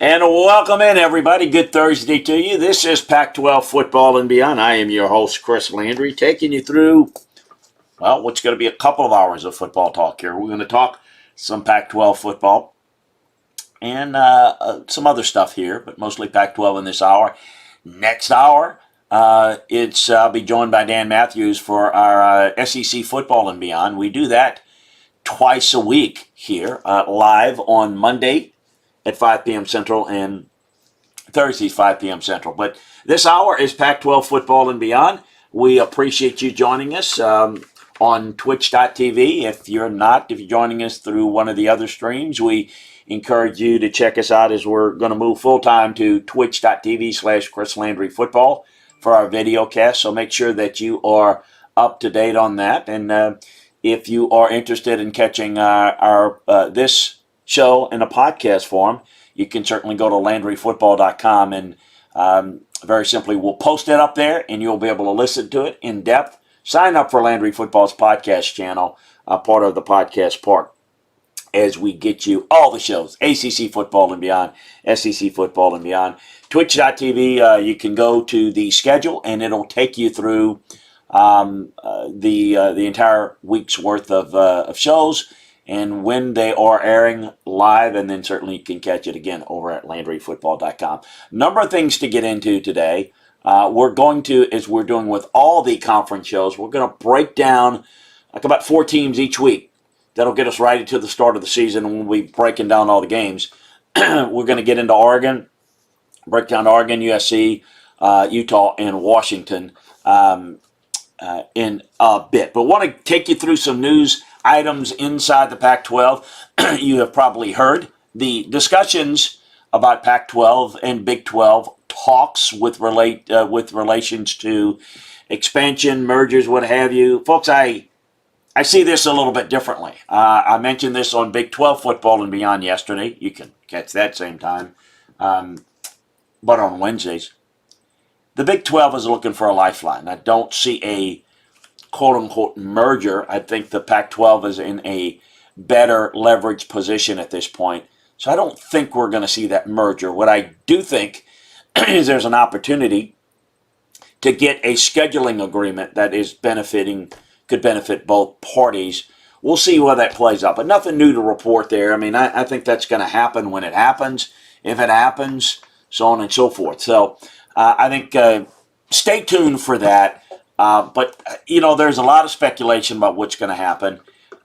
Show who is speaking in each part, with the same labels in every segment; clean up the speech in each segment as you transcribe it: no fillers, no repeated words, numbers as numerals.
Speaker 1: And welcome in, everybody. Good Thursday to you. This is Pac-12 Football and Beyond. I am your host, Chris Landry, taking you through, well, what's going to be a couple of hours of football talk here. We're going to talk some Pac-12 football and some other stuff here, but mostly Pac-12 in this hour. Next hour, I'll be joined by Dan Matthews for our SEC Football and Beyond. We do that twice a week here, live on Monday at 5 p.m. Central and Thursdays 5 p.m. Central. But this hour is Pac-12 Football and Beyond. We appreciate you joining us on twitch.tv. If you're joining us through one of the other streams, we encourage you to check us out as we're going to move full-time to twitch.tv/Chris Landry Football for our video cast. So make sure that you are up to date on that. And if you are interested in catching our this show in a podcast form, you can certainly go to LandryFootball.com and very simply we'll post it up there and you'll be able to listen to it in depth. Sign up for Landry Football's podcast channel, part of the podcast part, as we get you all the shows, ACC Football and Beyond, SEC Football and Beyond. Twitch.tv, you can go to the schedule and it'll take you through the entire week's worth of shows and when they are airing live, and then certainly you can catch it again over at LandryFootball.com. Number of things to get into today. We're going to, as we're doing with all the conference shows, we're going to break down like about 4 teams each week. That'll get us right into the start of the season, and we'll be breaking down all the games. We're going to get into Oregon, break down Oregon, USC, Utah, and Washington in a bit. But want to take you through some news items inside the Pac-12. You have probably heard the discussions about Pac-12 and Big 12 talks with relations to expansion, mergers, what have you. Folks, I see this a little bit differently. I mentioned this on Big 12 Football and Beyond yesterday. You can catch that same time, but on Wednesdays. The Big 12 is looking for a lifeline. I don't see a quote-unquote merger. I think the Pac-12 is in a better leverage position at this point. So I don't think we're going to see that merger. What I do think is there's an opportunity to get a scheduling agreement that is could benefit both parties. We'll see where that plays out, but nothing new to report there. I mean, I think that's going to happen when it happens, if it happens, so on and so forth. So I think stay tuned for that. But, there's a lot of speculation about what's going to happen.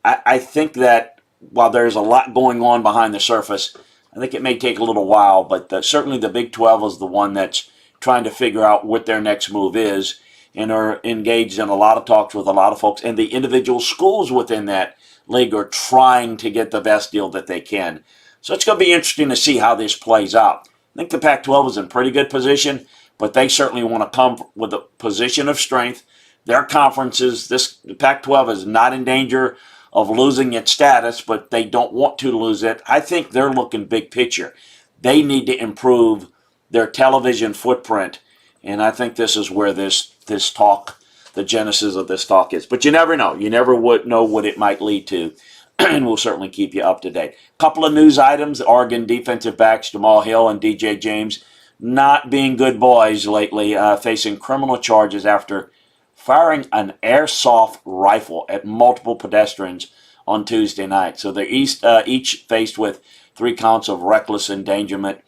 Speaker 1: I think that while there's a lot going on behind the surface, I think it may take a little while, but certainly the Big 12 is the one that's trying to figure out what their next move is and are engaged in a lot of talks with a lot of folks. And the individual schools within that league are trying to get the best deal that they can. So it's going to be interesting to see how this plays out. I think the Pac-12 is in pretty good position, but they certainly want to come with a position of strength. Their conferences, the Pac-12 is not in danger of losing its status, but they don't want to lose it. I think they're looking big picture. They need to improve their television footprint, and I think this is where this talk, the genesis of this talk is. But you never know. You never would know what it might lead to, and we'll certainly keep you up to date. Couple of news items. Oregon defensive backs Jamal Hill and DJ James not being good boys lately, facing criminal charges after firing an airsoft rifle at multiple pedestrians on Tuesday night. So they're each faced with 3 counts of reckless endangerment.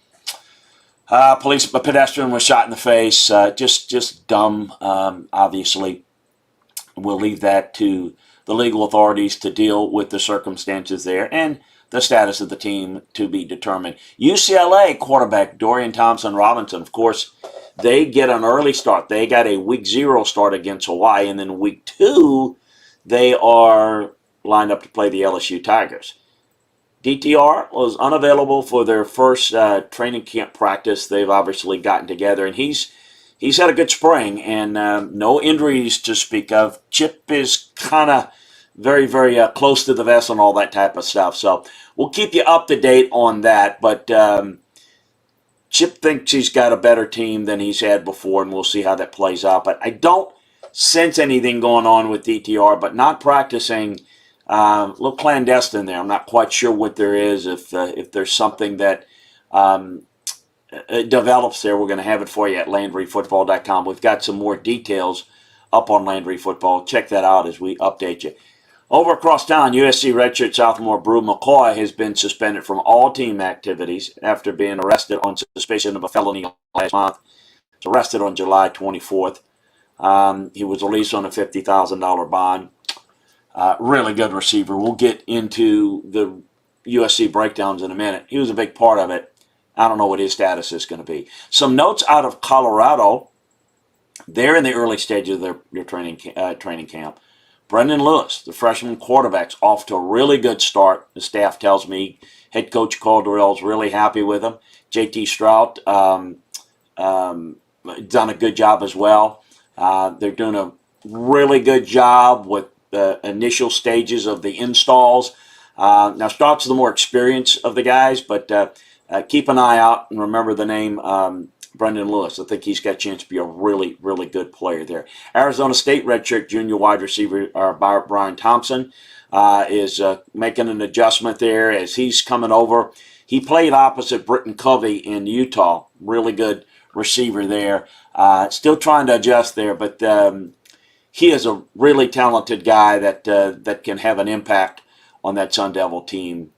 Speaker 1: A pedestrian was shot in the face. Just dumb, obviously. We'll leave that to the legal authorities to deal with the circumstances there and the status of the team to be determined. UCLA quarterback Dorian Thompson-Robinson, of course, they get an early start. They got a week 0 start against Hawaii, and then week 2, they are lined up to play the LSU Tigers. DTR was unavailable for their first training camp practice. They've obviously gotten together, and he's had a good spring, and no injuries to speak of. Chip is kind of very, very close to the vest and all that type of stuff. So we'll keep you up to date on that, but Chip thinks he's got a better team than he's had before, and we'll see how that plays out. But I don't sense anything going on with DTR, but not practicing, a little clandestine there. I'm not quite sure what there is, if there's something that develops there, we're going to have it for you at LandryFootball.com. We've got some more details up on Landry Football. Check that out as we update you. Over across town, USC redshirt sophomore Brew McCoy has been suspended from all team activities after being arrested on suspicion of a felony last month. He was arrested on July 24th. He was released on a $50,000 bond. Really good receiver. We'll get into the USC breakdowns in a minute. He was a big part of it. I don't know what his status is going to be. Some notes out of Colorado. They're in the early stages of their training camp. Brendan Lewis, the freshman quarterback's off to a really good start. The staff tells me head coach Calderell's really happy with him. JT Strout done a good job as well. They're doing a really good job with the initial stages of the installs. Now, Strout's the more experienced of the guys, but keep an eye out and remember the name Brendan Lewis. I think he's got a chance to be a really, really good player there. Arizona State redshirt junior wide receiver Brian Thompson is making an adjustment there as he's coming over. He played opposite Britton Covey in Utah. Really good receiver there. Still trying to adjust there, but he is a really talented guy that can have an impact on that Sun Devil team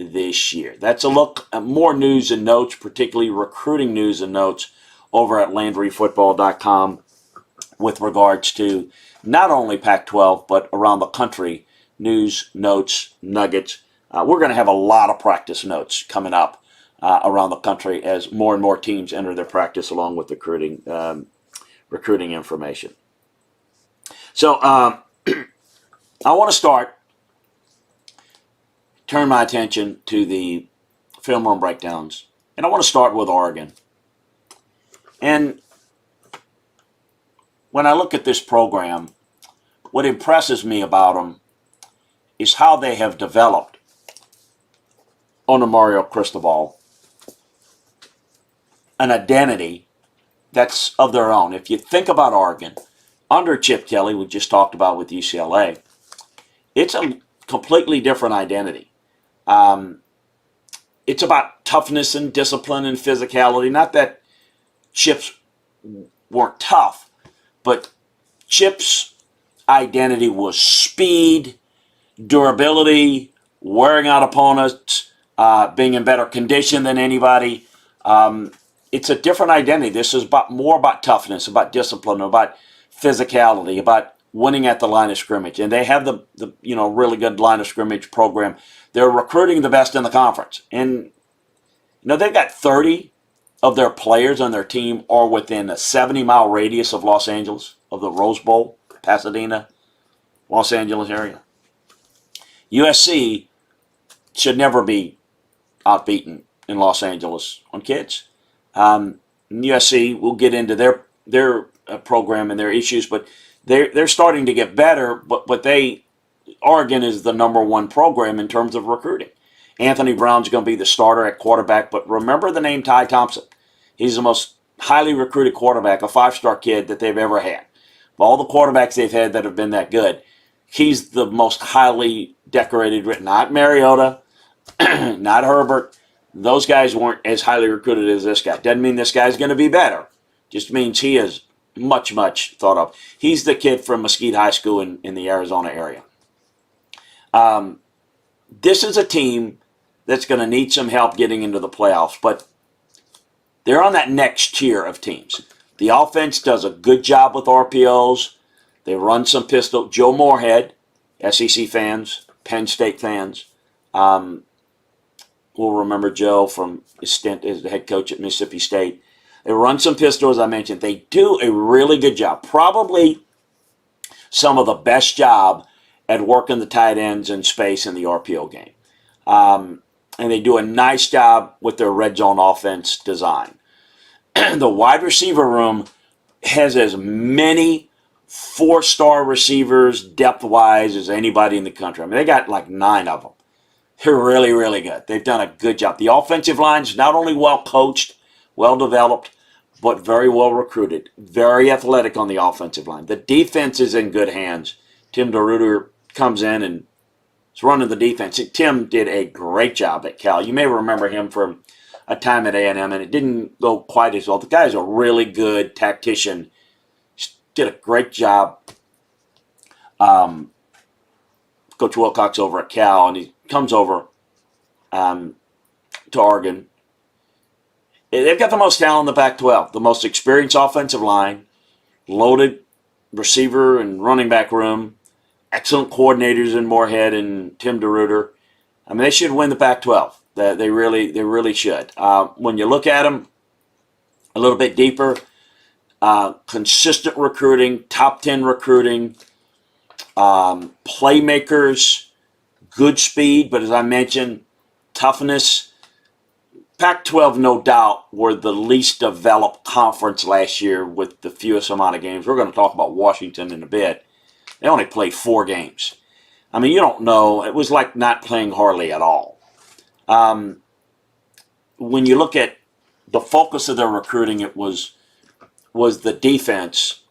Speaker 1: this year. That's a look at more news and notes, particularly recruiting news and notes over at LandryFootball.com with regards to not only Pac-12 but around the country news, notes, nuggets. We're going to have a lot of practice notes coming up around the country as more and more teams enter their practice along with recruiting information. So I want to turn my attention to the film room breakdowns, and I want to start with Oregon. And when I look at this program, what impresses me about them is how they have developed under Mario Cristobal an identity that's of their own. If you think about Oregon, under Chip Kelly, we just talked about with UCLA, it's a completely different identity. It's about toughness and discipline and physicality. Not that Chip's weren't tough, but Chip's identity was speed, durability, wearing out opponents, being in better condition than anybody. It's a different identity. This is more about toughness, about discipline, about physicality, about winning at the line of scrimmage. And they have the really good line of scrimmage program. They're recruiting the best in the conference. And they've got 30 of their players on their team are within a 70-mile radius of Los Angeles, of the Rose Bowl, Pasadena, Los Angeles area. USC should never be outbeaten in Los Angeles on kids. USC, we'll get into their program and their issues, but they're starting to get better. But Oregon is the number one program in terms of recruiting. Anthony Brown's going to be the starter at quarterback, but remember the name Ty Thompson. He's the most highly recruited quarterback, a five-star kid that they've ever had. Of all the quarterbacks they've had that have been that good, he's the most highly decorated. Not Mariota, not Herbert. Those guys weren't as highly recruited as this guy. Doesn't mean this guy's going to be better. Just means he is much, much thought of. He's the kid from Mesquite High School in the Arizona area. This is a team that's going to need some help getting into the playoffs, but they're on that next tier of teams. The offense does a good job with RPOs. They run some pistol. Joe Moorhead, SEC fans, Penn State fans, will remember Joe from his stint as the head coach at Mississippi State. They run some pistol, as I mentioned. They do a really good job. Probably some of the best job at working the tight ends in space in the RPO game. And they do a nice job with their red zone offense design. The wide receiver room has as many four-star receivers depth-wise as anybody in the country. I mean, they got like 9 of them. They're really, really good. They've done a good job. The offensive line is not only well coached, well developed, but very well recruited. Very athletic on the offensive line. The defense is in good hands. Tim DeRuyter comes in and is running the defense. Tim did a great job at Cal. You may remember him from a time at A&M, and it didn't go quite as well. The guy's a really good tactician. Did a great job. Coach Wilcox over at Cal, and he comes over to Oregon. They've got the most talent in the Pac-12, the most experienced offensive line, loaded receiver and running back room, excellent coordinators in Moorhead and Tim DeRuyter. I mean, they should win the Pac-12. They really should. When you look at them a little bit deeper, consistent recruiting, top 10 recruiting, playmakers, good speed, but as I mentioned, toughness. Pac-12, no doubt, were the least developed conference last year with the fewest amount of games. We're going to talk about Washington in a bit. They only played 4 games. I mean, you don't know. It was like not playing hardly at all. When you look at the focus of their recruiting, it was the defense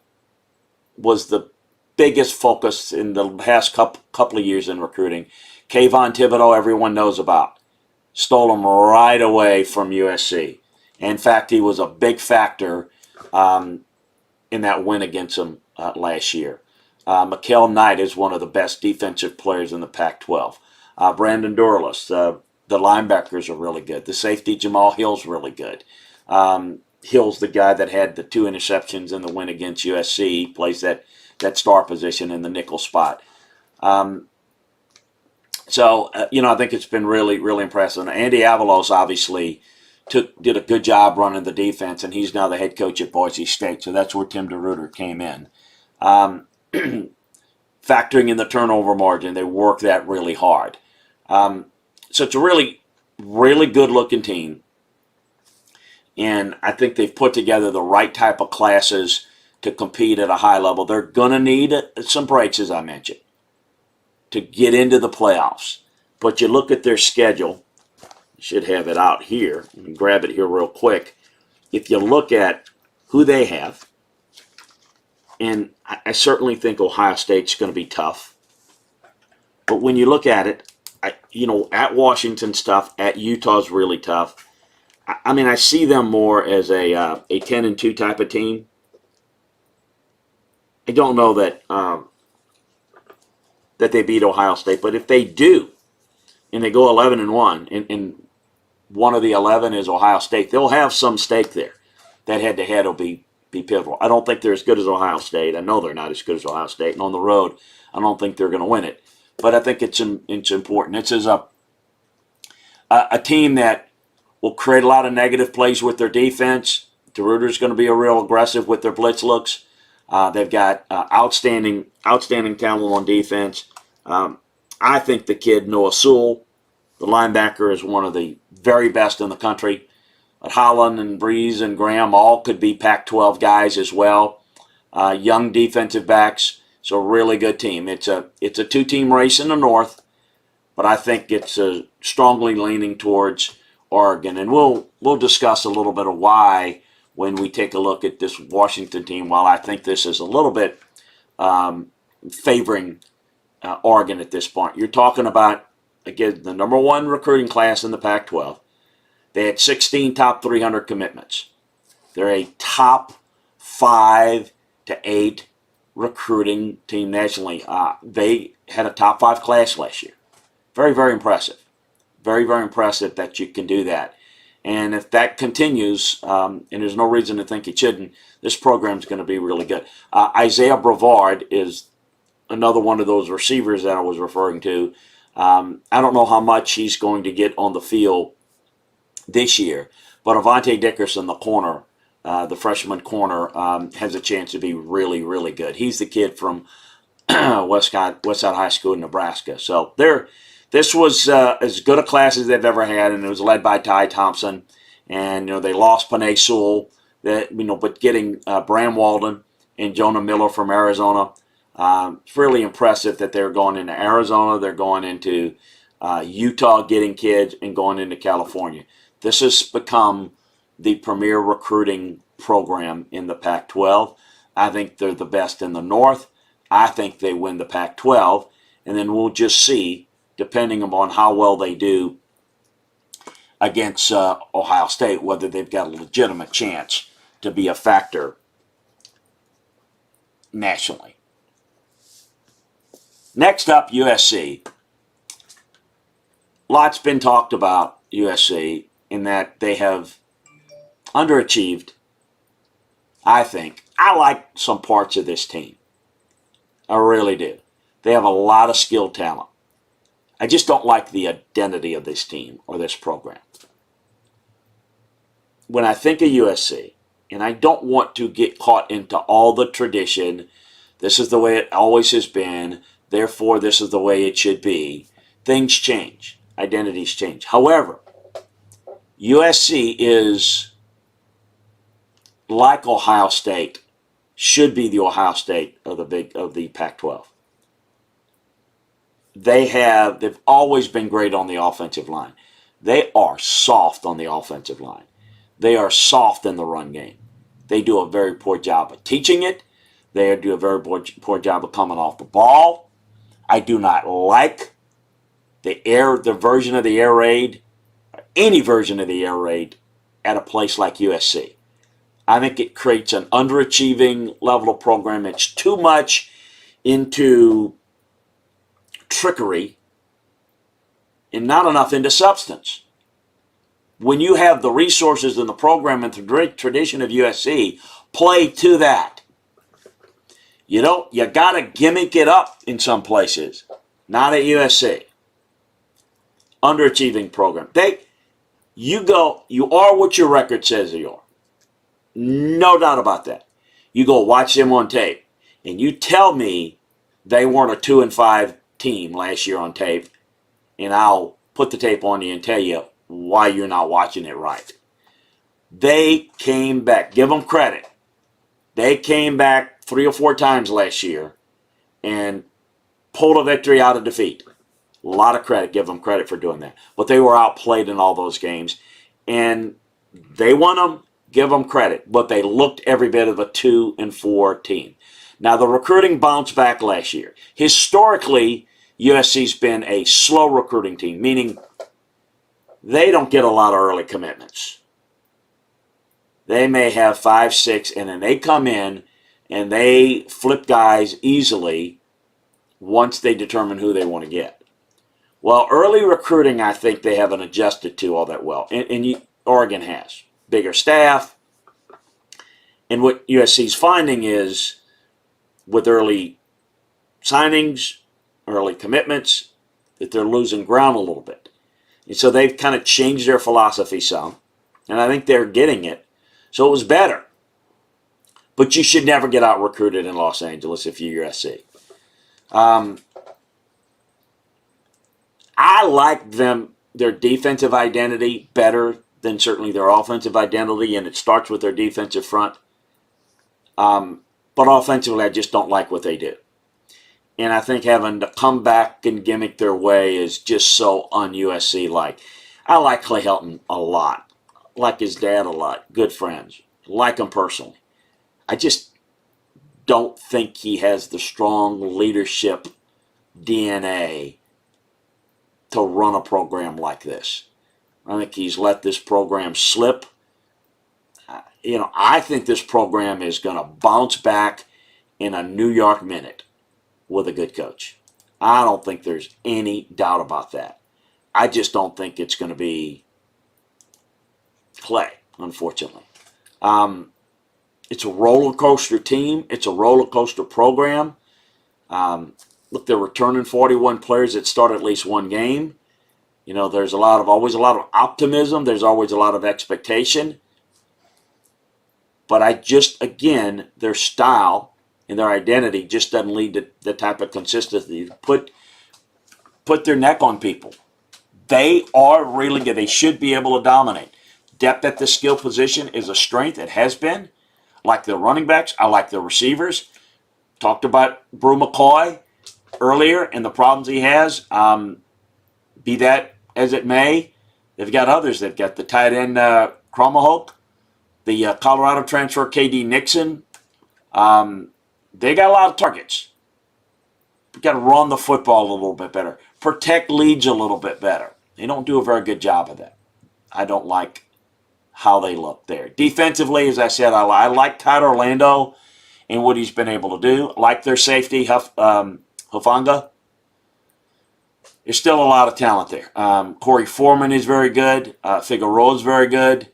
Speaker 1: was the biggest focus in the past couple of years in recruiting. Kayvon Thibodeau, everyone knows about. Stole him right away from USC. In fact, he was a big factor in that win against them last year. Mikael Knight is one of the best defensive players in the Pac-12. Brandon Dorlus, the linebackers are really good. The safety, Jamal Hill's really good. Hill's the guy that had the 2 interceptions in the win against USC. He plays that star position in the nickel spot. I think it's been really, really impressive. Andy Avalos obviously did a good job running the defense, and he's now the head coach at Boise State, so that's where Tim DeRuyter came in. Factoring in the turnover margin, they work that really hard. So it's a really, really good-looking team, and I think they've put together the right type of classes to compete at a high level. They're going to need some breaks, as I mentioned, to get into the playoffs. But you look at their schedule, you should have it out here. You can grab it here real quick. If you look at who they have, and I certainly think Ohio State's going to be tough. But when you look at it, at Washington's tough, at Utah's really tough. I mean, I see them more as a 10-2 type of team. I don't know that they beat Ohio State, but if they do, and they go 11-1, and one of the 11 is Ohio State, they'll have some stake there. That head-to-head will be pivotal. I don't think they're as good as Ohio State. I know they're not as good as Ohio State, and on the road, I don't think they're going to win it. But I think it's important. It's as a team that will create a lot of negative plays with their defense. DeRuyter's going to be a real aggressive with their blitz looks. They've got outstanding talent on defense. I think the kid, Noah Sewell, the linebacker, is one of the very best in the country. But Holland and Breeze and Graham all could be Pac-12 guys as well. Young defensive backs, so a really good team. It's a 2-team race in the North, but I think it's strongly leaning towards Oregon. And we'll discuss a little bit of why when we take a look at this Washington team, while I think this is a little bit favoring Oregon at this point. You're talking about, again, the number 1 recruiting class in the Pac-12. They had 16 top 300 commitments. They're a top 5 to 8 recruiting team nationally. They had a top 5 class last year. Very, very impressive. Very, very impressive that you can do that. And if that continues, and there's no reason to think it shouldn't, this program's going to be really good. Isaiah Brevard is another one of those receivers that I was referring to. I don't know how much he's going to get on the field this year, but Avante Dickerson, the corner, the freshman corner, has a chance to be really, really good. He's the kid from Westside High School in Nebraska. So this was as good a class as they've ever had, and it was led by Ty Thompson. And they lost Panay Sewell, but getting Bram Walden and Jonah Miller from Arizona, it's really impressive that they're going into Arizona, they're going into Utah, getting kids, and going into California. This has become the premier recruiting program in the Pac-12. I think they're the best in the North. I think they win the Pac-12, and then we'll just see, depending upon how well they do against Ohio State, whether they've got a legitimate chance to be a factor nationally. Next up, USC. Lots been talked about USC in that they have underachieved, I think. I like some parts of this team. I really do. They have a lot of skilled talent. I just don't like the identity of this team or this program. When I think of USC, and I don't want to get caught into all the tradition, this is the way it always has been, therefore this is the way it should be. Things change. Identities change. However, USC is like Ohio State, should be the Ohio State of the Pac-12. They've always been great on the offensive line. They are soft on the offensive line. They are soft in the run game. They do a very poor job of teaching it. They do a very poor job of coming off the ball. I do not like the version of the air raid, any version of the air raid at a place like USC. I think it creates an underachieving level of program. It's too much into trickery and not enough into substance. When you have the resources in the program and the tradition of USC, play to that. You got to gimmick it up in some places. Not at USC. Underachieving program. You are what your record says you are. No doubt about that. You go watch them on tape, and you tell me they weren't a 2-5 team last year on tape, and I'll put the tape on you and tell you why you're not watching it right. They came back. Give them credit. They came back 3 or 4 times last year and pulled a victory out of defeat. A lot of credit. Give them credit for doing that. But they were outplayed in all those games, and they won them. Give them credit, but they looked every bit of a 2-4 team. Now, the recruiting bounced back last year. Historically, USC's been a slow recruiting team, meaning they don't get a lot of early commitments. They may have 5, 6, and then they come in and they flip guys easily once they determine who they want to get. Well, early recruiting, I think they haven't adjusted to all that well, and Oregon has. Bigger staff. And what USC's finding is with early signings, early commitments, that they're losing ground a little bit. And so they've kind of changed their philosophy some. And I think they're getting it. So it was better. But you should never get out recruited in Los Angeles if you're USC. I like their defensive identity better than certainly their offensive identity, and it starts with their defensive front. But offensively, I just don't like what they do. And I think having to come back and gimmick their way is just so un-USC-like. I like Clay Helton a lot. Like his dad a lot. Good friends. Like him personally. I just don't think he has the strong leadership DNA to run a program like this. I think he's let this program slip. I think this program is going to bounce back in a New York minute with a good coach. I don't think there's any doubt about that. I just don't think it's going to be Clay, unfortunately. It's a roller coaster team. It's a roller coaster program. Look, they're returning 41 players that start at least one game. There's always a lot of optimism. There's always a lot of expectation. But again, their style and their identity just doesn't lead to the type of consistency. Put their neck on people. They are really good. They should be able to dominate. Depth at the skill position is a strength. It has been. I like the running backs. I like the receivers. Talked about Brew McCoy earlier and the problems he has. Be that as it may, they've got others. They've got the tight end Kromahulk, the Colorado transfer KD Nixon. They got a lot of targets. We've got to run the football a little bit better. Protect leads a little bit better. They don't do a very good job of that. I don't like how they look there. Defensively, as I said, I like Todd Orlando and what he's been able to do. I like their safety, Hufanga. There's still a lot of talent there. Corey Foreman is very good. Figueroa is very good.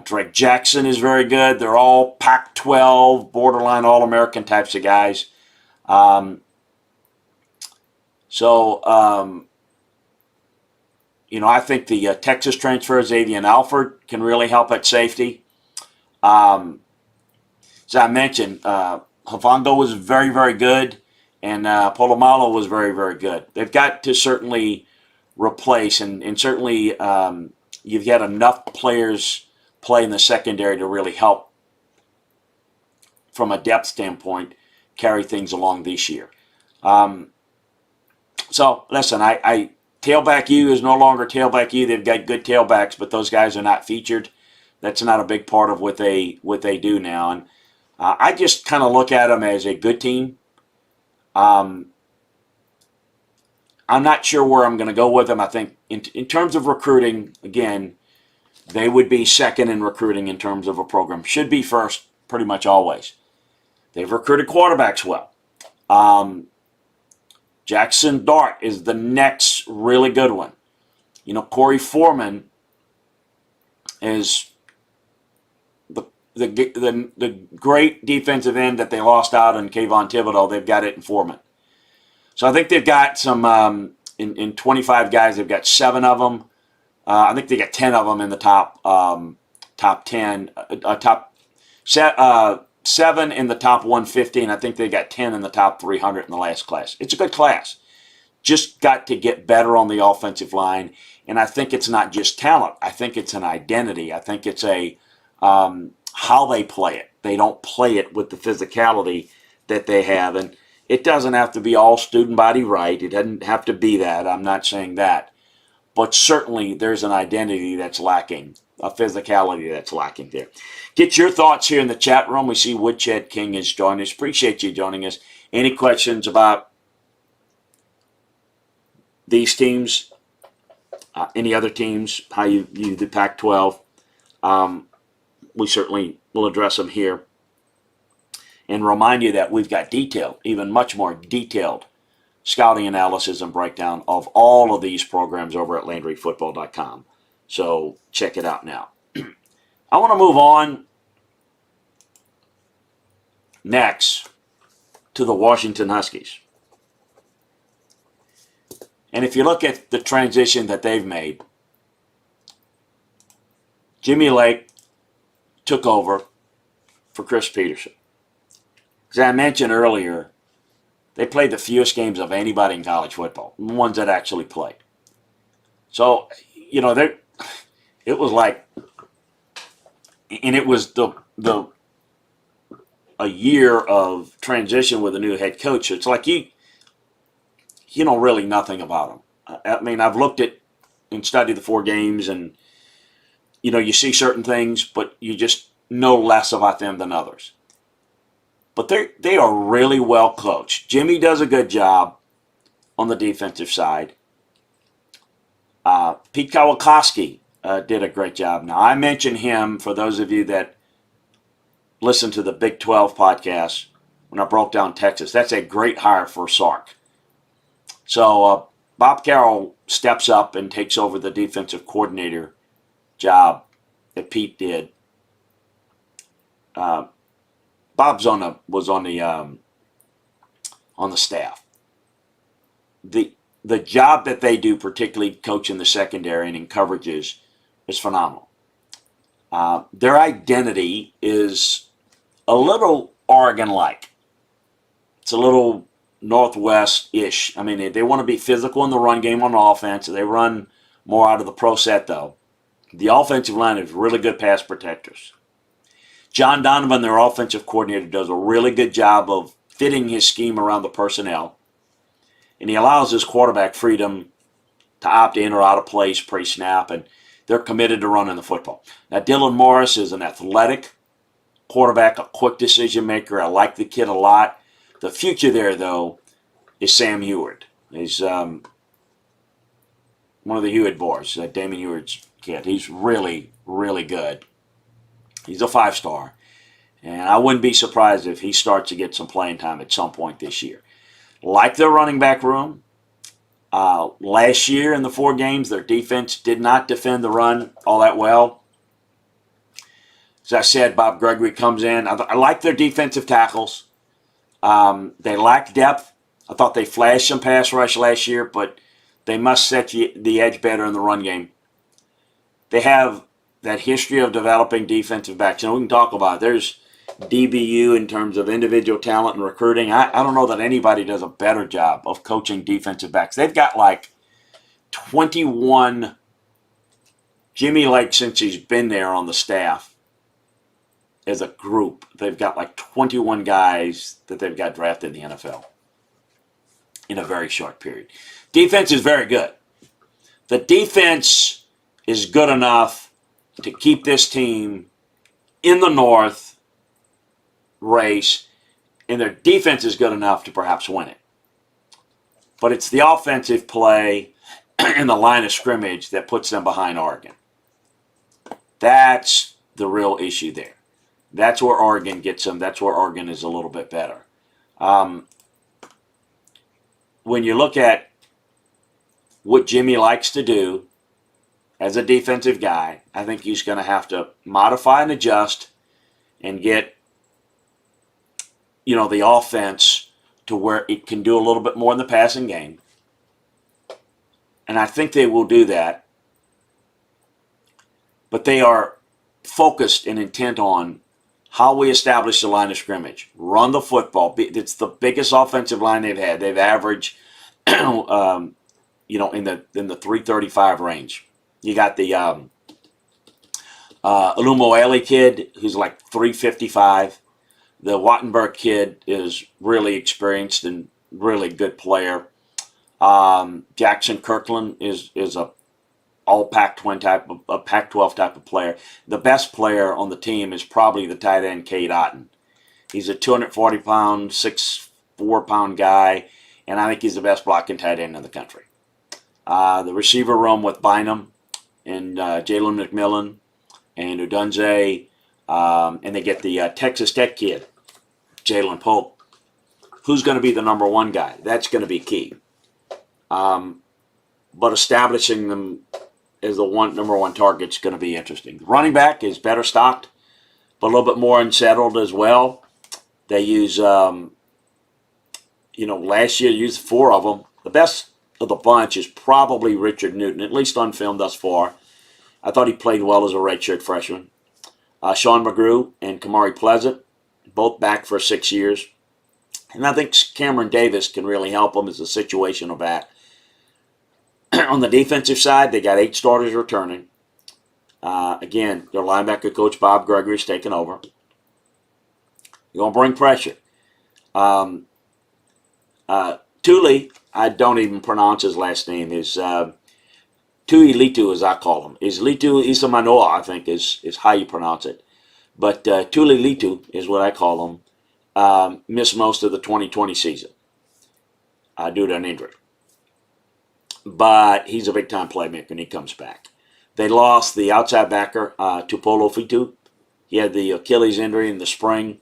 Speaker 1: Drake Jackson is very good. They're all Pac-12, borderline All-American types of guys. I think the Texas transfer, Xavier Alford, can really help at safety. As I mentioned, Hufanga was very, very good, and Polamalu was very, very good. They've got to certainly replace, and certainly you've got enough players play in the secondary to really help, from a depth standpoint, carry things along this year. So, listen, Tailback U is no longer Tailback U. They've got good tailbacks, but those guys are not featured. That's not a big part of what they do now. And I just kind of look at them as a good team. I'm not sure where I'm going to go with them. I think in terms of recruiting, again, they would be second in recruiting in terms of a program. Should be first pretty much always. They've recruited quarterbacks well. Jackson Dart is the next really good one. Corey Foreman is the great defensive end that they lost out on Kayvon Thibodeau. They've got it in Foreman. So I think they've got some, in 25 guys, they've got 7 of them. I think they got 10 of them in the top 10, top 7 in the top 150, and I think they got 10 in the top 300 in the last class. It's a good class. Just got to get better on the offensive line, and I think it's not just talent. I think it's an identity. I think it's a how they play it. They don't play it with the physicality that they have, and it doesn't have to be all student body right. It doesn't have to be that. I'm not saying that. But certainly there's an identity that's lacking, a physicality that's lacking there. Get your thoughts here in the chat room. We see Woodshed King has joined us. Appreciate you joining us. Any questions about these teams, any other teams, how you view the Pac-12? We certainly will address them here. And remind you that we've got detailed, even much more detailed, scouting analysis and breakdown of all of these programs over at LandryFootball.com. So check it out now. I want to move on next to the Washington Huskies. And if you look at the transition that they've made, Jimmy Lake took over for Chris Peterson. As I mentioned earlier, they played the fewest games of anybody in college football, the ones that actually played. So, it was like, and it was a year of transition with a new head coach. It's like you know really nothing about them. I mean, I've looked at and studied the 4 games, and you see certain things, but you just know less about them than others. But they are really well coached. Jimmy does a good job on the defensive side. Pete Kawakowski did a great job. Now, I mentioned him for those of you that listen to the Big 12 podcast when I broke down Texas. That's a great hire for Sark. So Bob Carroll steps up and takes over the defensive coordinator job that Pete did. Bob's was on the staff. The job that they do, particularly coaching the secondary and in coverages, is phenomenal. Their identity is a little Oregon-like. It's a little Northwest-ish. I mean, they want to be physical in the run game on offense. They run more out of the pro set, though. The offensive line is really good pass protectors. John Donovan, their offensive coordinator, does a really good job of fitting his scheme around the personnel. And he allows his quarterback freedom to opt in or out of place pre-snap, and they're committed to running the football. Now, Dylan Morris is an athletic quarterback, a quick decision maker. I like the kid a lot. The future there, though, is Sam Heward. He's one of the Hewitt boys, Damon Heward's kid. He's really, really good. He's a 5-star. And I wouldn't be surprised if he starts to get some playing time at some point this year. Like their running back room, last year in the 4 games, their defense did not defend the run all that well. As I said, Bob Gregory comes in. I like their defensive tackles. They lack depth. I thought they flashed some pass rush last year, but they must set the edge better in the run game. They have that history of developing defensive backs. We can talk about it. There's DBU in terms of individual talent and recruiting. I don't know that anybody does a better job of coaching defensive backs. They've got like 21 Jimmy Lake since he's been there on the staff as a group. They've got like 21 guys that they've got drafted in the NFL in a very short period. Defense is very good. The defense is good enough to keep this team in the North race, and their defense is good enough to perhaps win it. But it's the offensive play and the line of scrimmage that puts them behind Oregon. That's the real issue there. That's where Oregon gets them. That's where Oregon is a little bit better. When you look at what Jimmy likes to do as a defensive guy, I think he's going to have to modify and adjust and get the offense to where it can do a little bit more in the passing game. And I think they will do that. But they are focused and intent on how we establish the line of scrimmage. Run the football. It's the biggest offensive line they've had. They've averaged, in the 335 range. You got the Olumoele kid, who's like 355. The Wattenberg kid is really experienced and really good player. Jackson Kirkland is a all Pac-12 type of player. The best player on the team is probably the tight end Cade Otton. He's a 240-pound, 6'4" guy, and I think he's the best blocking tight end in the country. The receiver room with Bynum and Jalen McMillan and Udunze, and they get the Texas Tech kid, Jalen Pope. Who's going to be the number 1 guy? That's going to be key. But establishing them as the number 1 target is going to be interesting. The running back is better stocked, but a little bit more unsettled as well. They use, last year they used 4 of them. The best of the bunch is probably Richard Newton, at least on film thus far. I thought he played well as a redshirt freshman. Sean McGrew and Kamari Pleasant, both back for 6 years. And I think Cameron Davis can really help them as a situational back. On the defensive side, they got 8 starters returning. Again, their linebacker coach, Bob Gregory, is taking over. You're going to bring pressure. Tuli, I don't even pronounce his last name, is Tuilitu, as I call him. Is Litu Isamanoa, I think, is how you pronounce it. But Tuli Litu is what I call him. Missed most of the 2020 season due to an injury. But he's a big-time playmaker when he comes back. They lost the outside backer, Tupolo Fitu. He had the Achilles injury in the spring.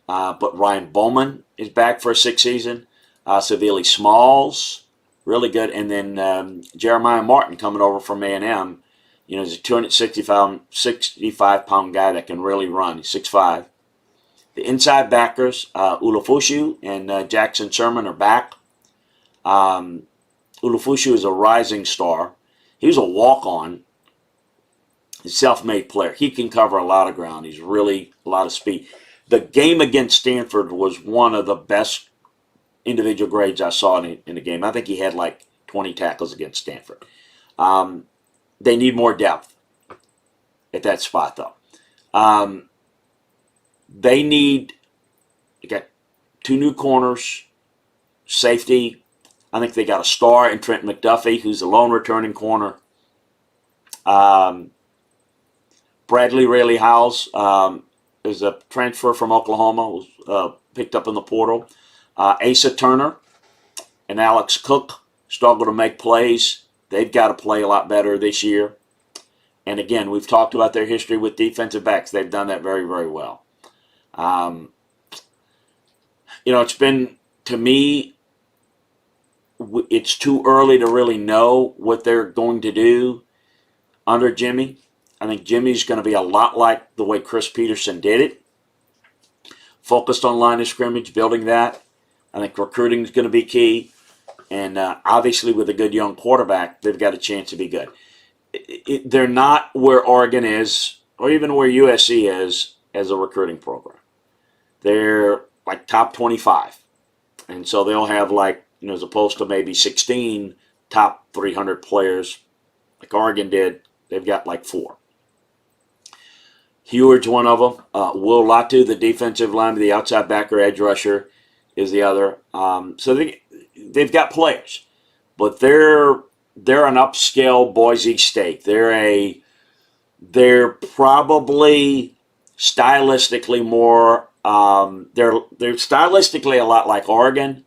Speaker 1: But Ryan Bowman is back for a 6th season. Savili Smalls, really good. And then Jeremiah Martin coming over from A&M. He's a 265-pound guy that can really run. He's 6'5". The inside backers, Ulufushu and Jackson Sherman are back. Ulufushu is a rising star. He was a walk-on. He's a self-made player. He can cover a lot of ground. He's really a lot of speed. The game against Stanford was one of the best individual grades I saw in the game. I think he had like 20 tackles against Stanford. They need more depth at that spot, though. They got 2 new corners, safety. I think they got a star in Trent McDuffie, who's the lone returning corner. Bradley Rayleigh Howes is a transfer from Oklahoma, was picked up in the portal. Asa Turner and Alex Cook struggle to make plays. They've got to play a lot better this year. And again, we've talked about their history with defensive backs. They've done that very, very well. It's been, to me, it's too early to really know what they're going to do under Jimmy. I think Jimmy's going to be a lot like the way Chris Peterson did it. Focused on line of scrimmage, building that. I think recruiting is going to be key. And obviously with a good young quarterback, they've got a chance to be good. They're not where Oregon is, or even where USC is as a recruiting program. They're like top 25. And so they'll have as opposed to maybe 16 top 300 players like Oregon did, they've got like 4. Heward's one of them. Will Latu, the defensive lineman, the outside backer, edge rusher, is the other. So they've got players, but they're an upscale Boise State. They're probably stylistically more. They're stylistically a lot like Oregon,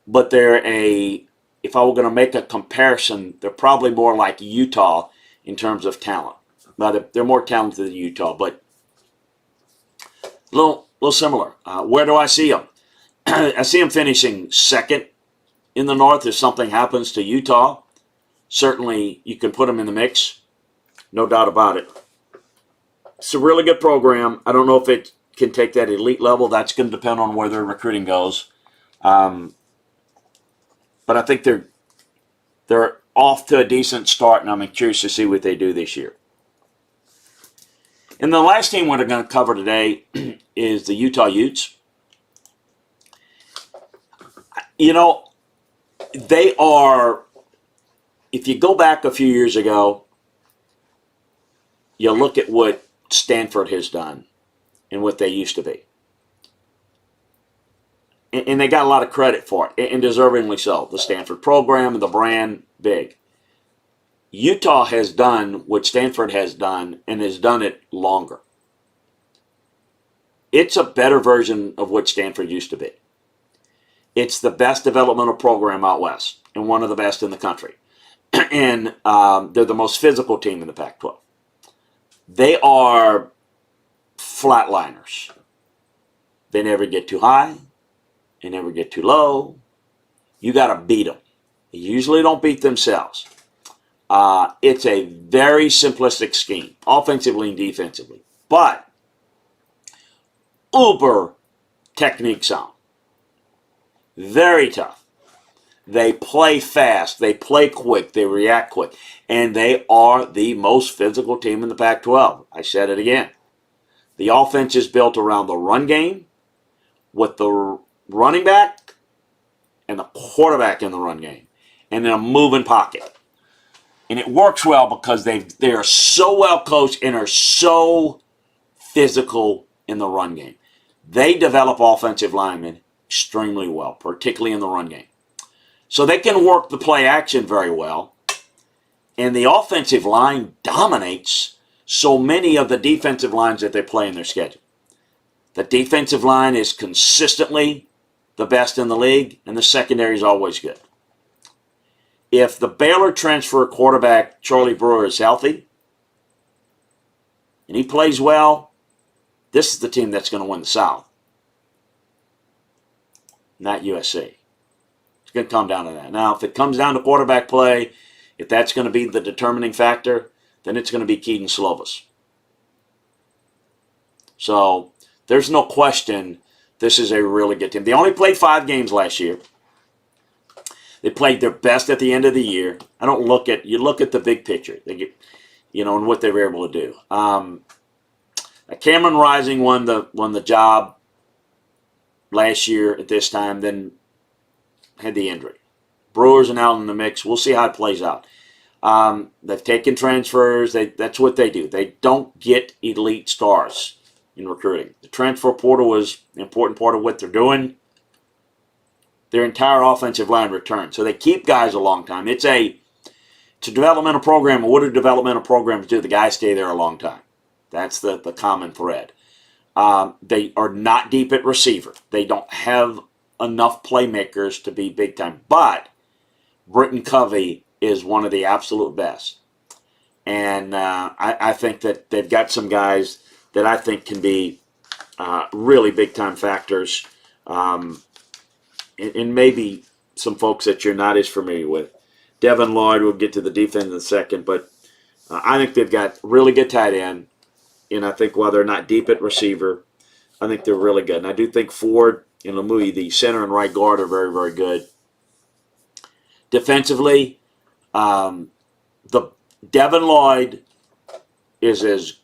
Speaker 1: but if I were going to make a comparison, they're probably more like Utah in terms of talent. Now, they're more talented than Utah, but a little similar. Where do I see them? I see them finishing second in the North if something happens to Utah. Certainly, you can put them in the mix. No doubt about it. It's a really good program. I don't know if it can take that elite level. That's going to depend on where their recruiting goes. But I think they're off to a decent start, and I'm curious to see what they do this year. And the last team we're going to cover today is the Utah Utes. They are, if you go back a few years ago, you look at what Stanford has done and what they used to be. And they got a lot of credit for it, and deservingly so. The Stanford program and the brand, big. Utah has done what Stanford has done and has done it longer. It's a better version of what Stanford used to be. It's the best developmental program out west and one of the best in the country. And they're the most physical team in the Pac-12. They are flatliners. They never get too high. They never get too low. You got to beat them. They usually don't beat themselves. It's a very simplistic scheme, offensively and defensively, but uber technique sound. Very tough. They play fast. They play quick. They react quick. And they are the most physical team in the Pac-12. I said it again. The offense is built around the run game with the running back and the quarterback in the run game and in a moving pocket. And it works well because they are so well coached and are so physical in the run game. They develop offensive linemen extremely well, particularly in the run game. So they can work the play action very well. And the offensive line dominates so many of the defensive lines that they play in their schedule. The defensive line is consistently the best in the league, and the secondary is always good. If the Baylor transfer quarterback, Charlie Brewer, is healthy, and he plays well, this is the team that's going to win the South. Not USC. It's going to come down to that. Now, if it comes down to quarterback play, if that's going to be the determining factor, then it's going to be Keaton Slovis. So, there's no question this is a really good team. They only played 5 games last year. They played their best at the end of the year. You look at the big picture. They get, and what they were able to do. Cameron Rising won the job last year at this time, then had the injury. Brewers are now in the mix. We'll see how it plays out. They've taken transfers. That's what they do. They don't get elite stars in recruiting. The transfer portal was an important part of what they're doing. Their entire offensive line returns. So they keep guys a long time. It's a developmental program. What do developmental programs do? The guys stay there a long time. That's the common thread. They are not deep at receiver. They don't have enough playmakers to be big time. But Britton Covey is one of the absolute best. And I think that they've got some guys that I think can be really big-time factors, and maybe some folks that you're not as familiar with. Devin Lloyd, we'll get to the defense in a second, but I think they've got really good tight end, and I think while they're not deep at receiver, I think they're really good. And I do think Ford and Lamouille, the center and right guard, are very, very good. Defensively, the Devin Lloyd is as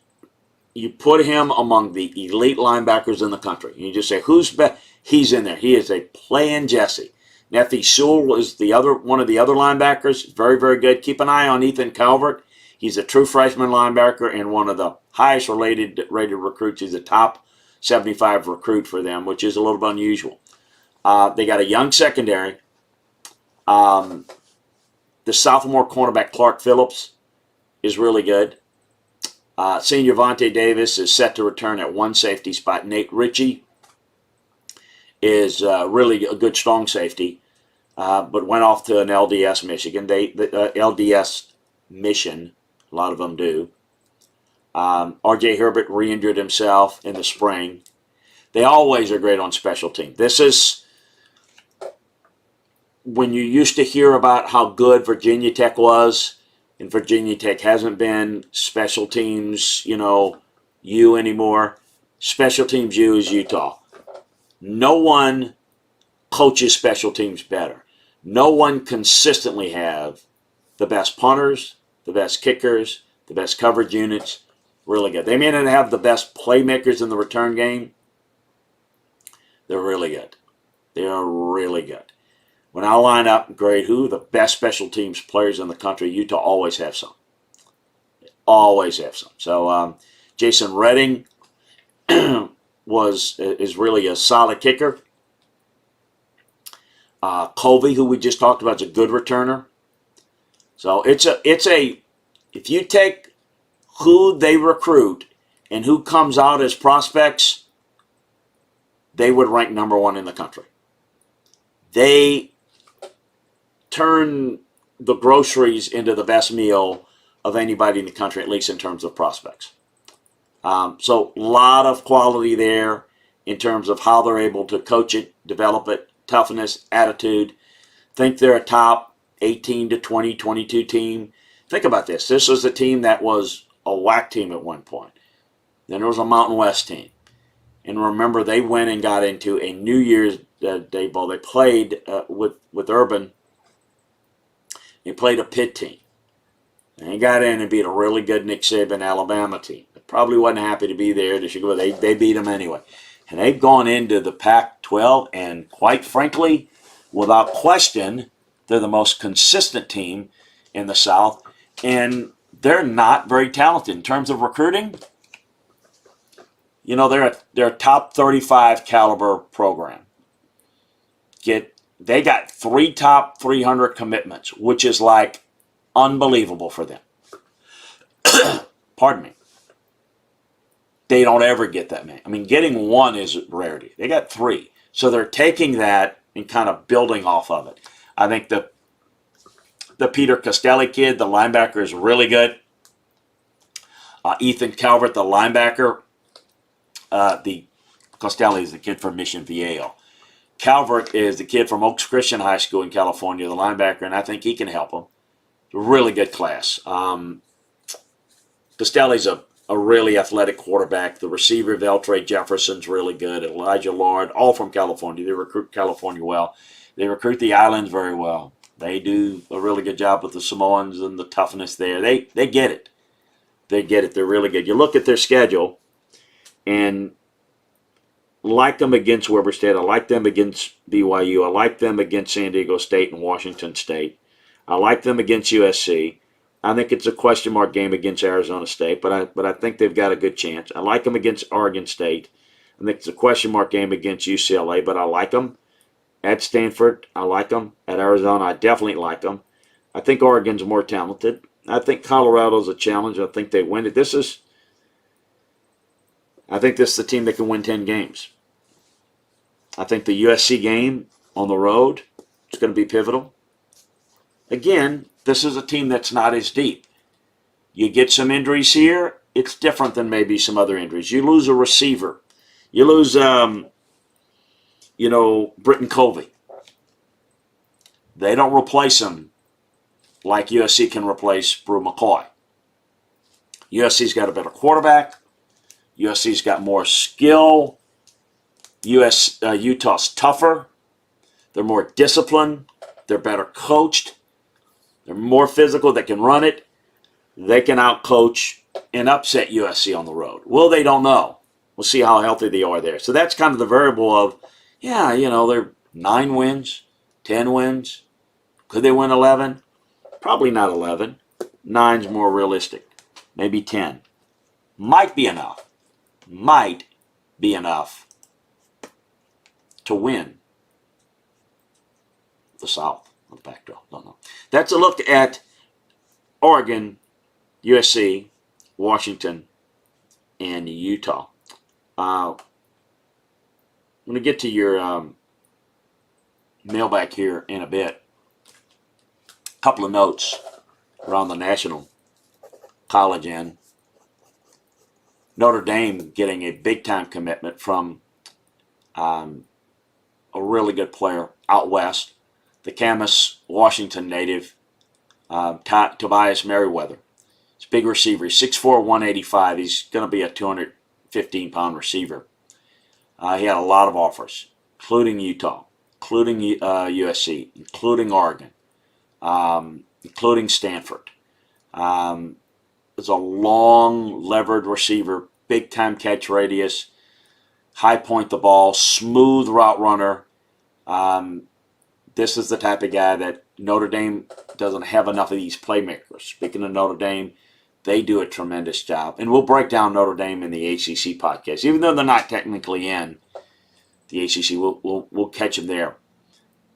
Speaker 1: you put him among the elite linebackers in the country. You just say, who's best? He's in there. He is a playing Jesse. Nephi Sewell is the other one of the other linebackers. Very, very good. Keep an eye on Ethan Calvert. He's a true freshman linebacker and one of the highest rated recruits. He's a top 75 recruit for them, which is a little bit unusual. They got a young secondary. The sophomore cornerback Clark Phillips is really good. Senior Vontae Davis is set to return at one safety spot. Nate Ritchie is really a good strong safety, but went off to an LDS Michigan. LDS mission, a lot of them do. R.J. Herbert re-injured himself in the spring. They always are great on special teams. This is when you used to hear about how good Virginia Tech was, and Virginia Tech hasn't been special teams, U anymore. Special teams U is Utah. No one coaches special teams better. No one consistently have the best punters, the best kickers, the best coverage units. Really good. They may not have the best playmakers in the return game. They're really good. They are really good. When I line up and grade who the best special teams players in the country, Utah always have some. Always have some. So Jason Redding is really a solid kicker. Colby, who we just talked about, is a good returner. So if you take who they recruit and who comes out as prospects, they would rank number one in the country. They turn the groceries into the best meal of anybody in the country, at least in terms of prospects. So a lot of quality there in terms of how they're able to coach it, develop it, toughness, attitude. Think they're a top 18 to 20, 22 team. Think about this. This was a team that was a WAC team at one point. Then there was a Mountain West team. And remember, they went and got into a New Year's Day Bowl. They played with Urban. They played a Pitt team. And they got in and beat a really good Nick Saban Alabama team. They probably wasn't happy to be there. They beat them anyway. And they've gone into the Pac-12, and quite frankly, without question, they're the most consistent team in the South. And they're not very talented in terms of recruiting. They're a top 35 caliber program. They got 3 top 300 commitments, which is like unbelievable for them. Pardon me. They don't ever get that many. I mean, getting one is rarity. They got 3. So they're taking that and kind of building off of it. I think the Peter Costelli kid, the linebacker, is really good. Ethan Calvert, the linebacker, the Costelli is the kid from Mission Viejo. Calvert is the kid from Oaks Christian High School in California, the linebacker, and I think he can help them. Really good class. Costelli's a really athletic quarterback. The receiver, Veltre Jefferson's really good. Elijah Lord, all from California. They recruit California well. They recruit the islands very well. They do a really good job with the Samoans and the toughness there. They get it. They get it. They're really good. You look at their schedule, and like them against Weber State. I like them against BYU. I like them against San Diego State and Washington State. I like them against USC. I think it's a question mark game against Arizona State, but I think they've got a good chance. I like them against Oregon State. I think it's a question mark game against UCLA, but I like them. At Stanford, I like them. At Arizona, I definitely like them. I think Oregon's more talented. I think Colorado's a challenge. I think they win it. I think this is the team that can win 10 games. I think the USC game on the road is going to be pivotal. Again, this is a team that's not as deep. You get some injuries here, it's different than maybe some other injuries. You lose a receiver. You lose, Britton Covey. They don't replace him like USC can replace Brew McCoy. USC's got a better quarterback. USC's got more skill. Utah's tougher. They're more disciplined. They're better coached. They're more physical. They can run it. They can outcoach and upset USC on the road. Well, they don't know. We'll see how healthy they are there. So that's kind of the variable of, they're 9 wins, 10 wins. Could they win 11? Probably not 11. 9's more realistic. Maybe 10. Might be enough. Might be enough to win the South of the Pac-12. Don't know. That's a look at Oregon, USC, Washington, and Utah. I'm going to get to your mailbag here in a bit. A couple of notes around the national college end. Notre Dame getting a big-time commitment from a really good player out west, the Camas, Washington native, Tobias Merriweather. He's a big receiver. He's 6'4", 185. He's going to be a 215-pound receiver. He had a lot of offers, including Utah, including USC, including Oregon, including Stanford. Is a long, levered receiver, big-time catch radius, high point the ball, smooth route runner. This is the type of guy that Notre Dame doesn't have enough of these playmakers. Speaking of Notre Dame, they do a tremendous job. And we'll break down Notre Dame in the ACC podcast. Even though they're not technically in the ACC, we'll catch them there.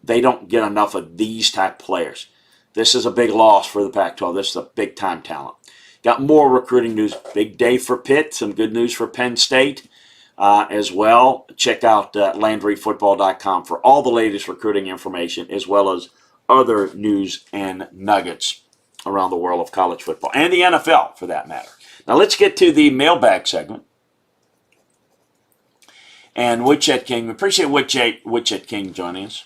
Speaker 1: They don't get enough of these type players. This is a big loss for the Pac-12. This is a big-time talent. Got more recruiting news. Big day for Pitt. Some good news for Penn State as well. Check out LandryFootball.com for all the latest recruiting information as well as other news and nuggets around the world of college football and the NFL for that matter. Now let's get to the mailbag segment. And Woodchet King, we appreciate Woodchet King joining us.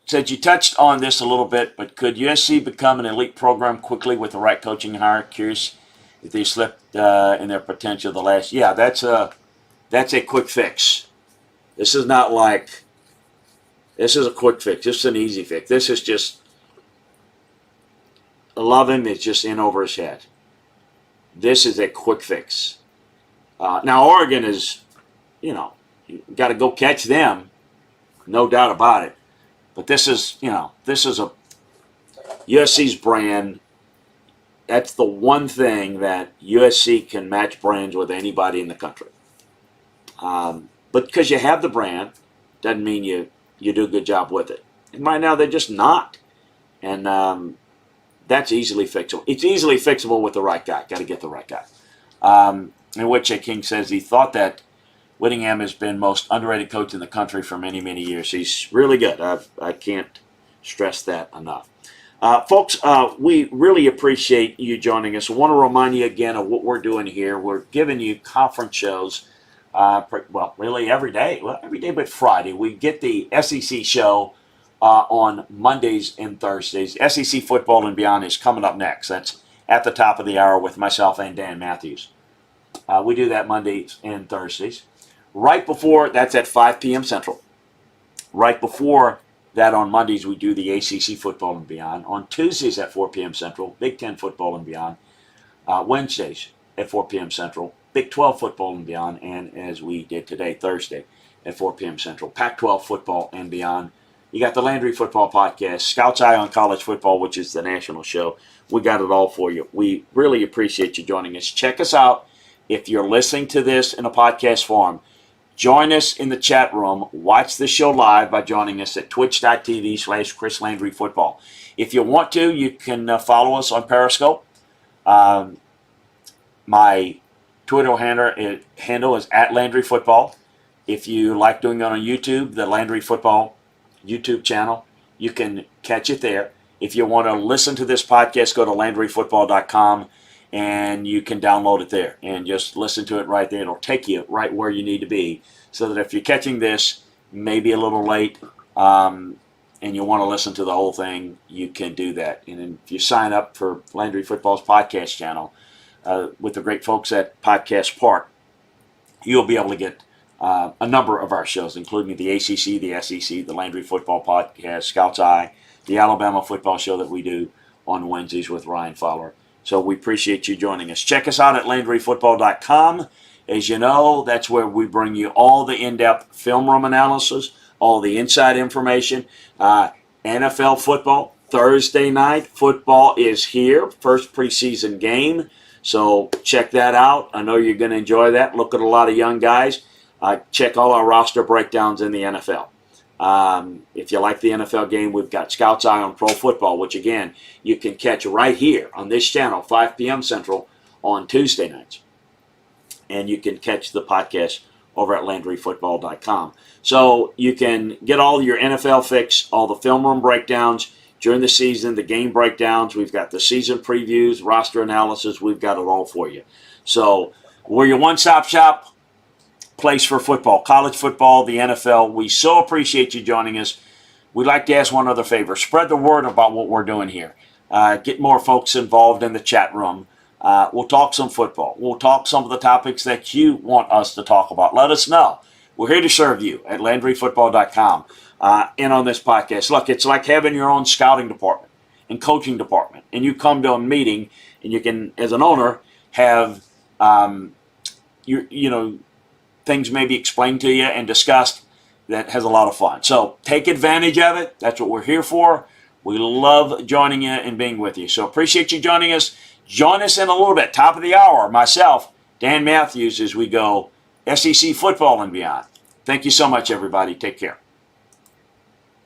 Speaker 1: Said you touched on this a little bit, but could USC become an elite program quickly with the right coaching hire? Curious if they slipped in their potential the last. Yeah, that's a quick fix. This is not like. This is a quick fix. This is an easy fix. This is just. I love him. It's just in over his head. This is a quick fix. Now Oregon is, you got to go catch them, no doubt about it. But this is a USC's brand. That's the one thing that USC can match brands with anybody in the country. But because you have the brand, doesn't mean you do a good job with it. And right now they're just not. And that's easily fixable. It's easily fixable with the right guy. Got to get the right guy. And Woodchet King says he thought that Whittingham has been most underrated coach in the country for many, many years. He's really good. I can't stress that enough. Folks, we really appreciate you joining us. I want to remind you again of what we're doing here. We're giving you conference shows, really every day. Well, every day but Friday. We get the SEC show on Mondays and Thursdays. SEC Football and Beyond is coming up next. That's at the top of the hour with myself and Dan Matthews. We do that Mondays and Thursdays. Right before, that's at 5 p.m. Central. Right before that on Mondays, we do the ACC Football and Beyond. On Tuesdays at 4 p.m. Central, Big Ten Football and Beyond. Wednesdays at 4 p.m. Central, Big 12 Football and Beyond. And as we did today, Thursday at 4 p.m. Central, Pac-12 Football and Beyond. You got the Landry Football Podcast, Scout's Eye on College Football, which is the national show. We got it all for you. We really appreciate you joining us. Check us out. If you're listening to this in a podcast form, join us in the chat room. Watch the show live by joining us at twitch.tv/Chris Landry Football. If you want to, you can follow us on Periscope. My Twitter handle is at Landry Football. If you like doing it on YouTube, the Landry Football YouTube channel, you can catch it there. If you want to listen to this podcast, go to LandryFootball.com and you can download it there and just listen to it right there. It'll take you right where you need to be, so that if you're catching this maybe a little late and you want to listen to the whole thing, you can do that. And if you sign up for Landry Football's podcast channel with the great folks at Podcast Park, you'll be able to get a number of our shows, including the ACC, the SEC, the Landry Football Podcast, Scout's Eye, the Alabama football show that we do on Wednesdays with Ryan Fowler. So we appreciate you joining us. Check us out at LandryFootball.com. As you know, that's where we bring you all the in-depth film room analysis, all the inside information. NFL football, Thursday night football is here, first preseason game. So check that out. I know you're going to enjoy that. Look at a lot of young guys. Check all our roster breakdowns in the NFL. If you like the NFL game, we've got Scout's Eye on Pro Football, which, again, you can catch right here on this channel, 5 p.m. Central, on Tuesday nights. And you can catch the podcast over at LandryFootball.com. So you can get all your NFL fix, all the film room breakdowns during the season, the game breakdowns. We've got the season previews, roster analysis. We've got it all for you. So we're your one-stop shop place for football, college football, the NFL. We so appreciate you joining us. We'd like to ask one other favor. Spread the word about what we're doing here. Get more folks involved in the chat room. We'll talk some football. We'll talk some of the topics that you want us to talk about. Let us know. We're here to serve you at LandryFootball.com and on this podcast. Look, it's like having your own scouting department and coaching department. And you come to a meeting and you can, as an owner, have things maybe explained to you and discussed. That has a lot of fun. So take advantage of it. That's what we're here for. We love joining you and being with you. So appreciate you joining us. Join us in a little bit, top of the hour, myself, Dan Matthews, as we go SEC football and beyond. Thank you so much, everybody. Take care.